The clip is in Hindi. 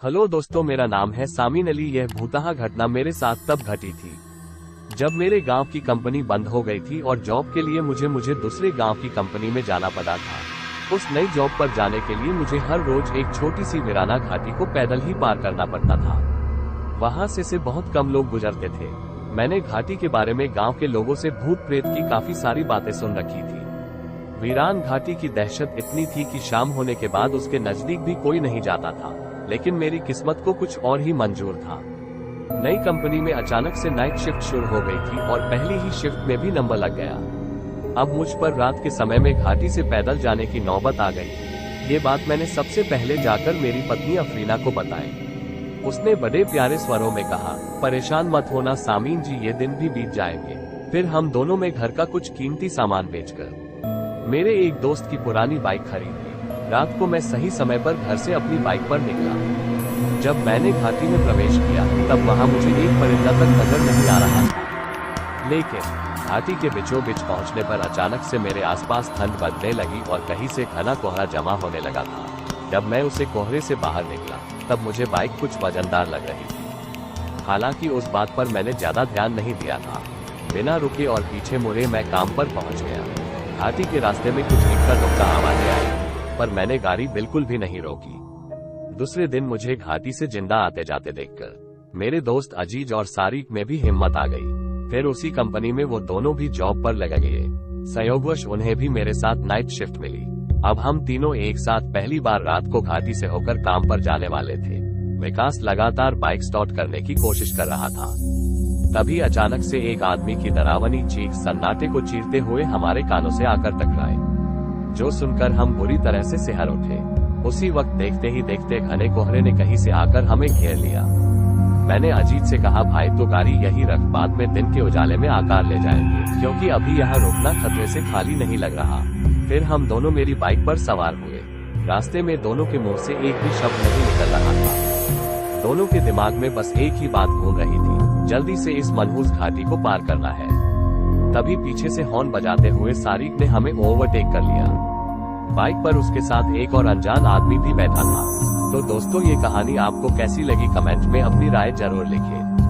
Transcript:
हेलो दोस्तों, मेरा नाम है सामीन अली। यह भूतहा घटना मेरे साथ तब घटी थी जब मेरे गांव की कंपनी बंद हो गई थी और जॉब के लिए मुझे दूसरे गांव की कंपनी में जाना पड़ा था। उस नई जॉब पर जाने के लिए मुझे हर रोज एक छोटी सी वीराना घाटी को पैदल ही पार करना पड़ता था। वहां से बहुत कम लोग गुजरते थे। मैंने घाटी के बारे में गाँव के लोगों से भूत प्रेत की काफी सारी बातें सुन रखी थी। वीरान घाटी की दहशत इतनी थी कि शाम होने के बाद उसके नजदीक भी कोई नहीं जाता था, लेकिन मेरी किस्मत को कुछ और ही मंजूर था। नई कंपनी में अचानक से नाइट शिफ्ट शुरू हो गई थी और पहली ही शिफ्ट में भी नंबर लग गया। अब मुझ पर रात के समय में घाटी से पैदल जाने की नौबत आ गई। ये बात मैंने सबसे पहले जाकर मेरी पत्नी अफरीना को बताई। उसने बड़े प्यारे स्वरों में कहा, परेशान मत होना सामीन जी, ये दिन भी बीत जाएंगे। फिर हम दोनों में घर का कुछ कीमती सामान बेचकर मेरे एक दोस्त की पुरानी बाइक खरीदी। रात को मैं सही समय पर घर से अपनी बाइक पर निकला। जब मैंने घाटी में प्रवेश किया तब वहां मुझे एक परिंदा तक नजर नहीं आ रहा था, लेकिन घाटी के बीचों बीच पहुंचने पर अचानक से मेरे आसपास ठंड बढ़ने लगी और कहीं से घना कोहरा जमा होने लगा था। जब मैं उसे कोहरे से बाहर निकला तब मुझे बाइक कुछ वजनदार लग रही थी। हालांकि उस बात पर मैंने ज्यादा ध्यान नहीं दिया था। बिना रुके और पीछे मुड़े मैं काम पर पहुंच गया। घाटी के रास्ते में कुछ इक्का दुक्का आवाजें आई, पर मैंने गाड़ी बिल्कुल भी नहीं रोकी। दूसरे दिन मुझे घाटी से जिंदा आते जाते देखकर मेरे दोस्त अजीज और सारिक में भी हिम्मत आ गई। फिर उसी कंपनी में वो दोनों भी जॉब पर लग गए। संयोगवश उन्हें भी मेरे साथ नाइट शिफ्ट मिली। अब हम तीनों एक साथ पहली बार रात को घाटी से होकर काम पर जाने वाले थे। विकास लगातार बाइक स्टार्ट करने की कोशिश कर रहा था। तभी अचानक से एक आदमी की डरावनी चीख सन्नाटे को चीरते हुए हमारे कानों से आकर टकराई, जो सुनकर हम बुरी तरह से सिहर उठे। उसी वक्त देखते ही देखते घने कोहरे ने कहीं से आकर हमें घेर लिया। मैंने अजीत से कहा, भाई तो गाड़ी यही रख, बाद में दिन के उजाले में आकार ले जाएंगे, क्योंकि अभी यहाँ रुकना खतरे से खाली नहीं लग रहा। फिर हम दोनों मेरी बाइक पर सवार हुए। रास्ते में दोनों के मुंह से एक भी शब्द नहीं निकल रहा था। दोनों के दिमाग में बस एक ही बात घूम रही थी, जल्दी से इस मनहूस घाटी को पार करना है। तभी पीछे से हॉर्न बजाते हुए सारिक ने हमें ओवरटेक कर लिया। बाइक पर उसके साथ एक और अनजान आदमी भी बैठा था। तो दोस्तों, ये कहानी आपको कैसी लगी कमेंट में अपनी राय जरूर लिखें।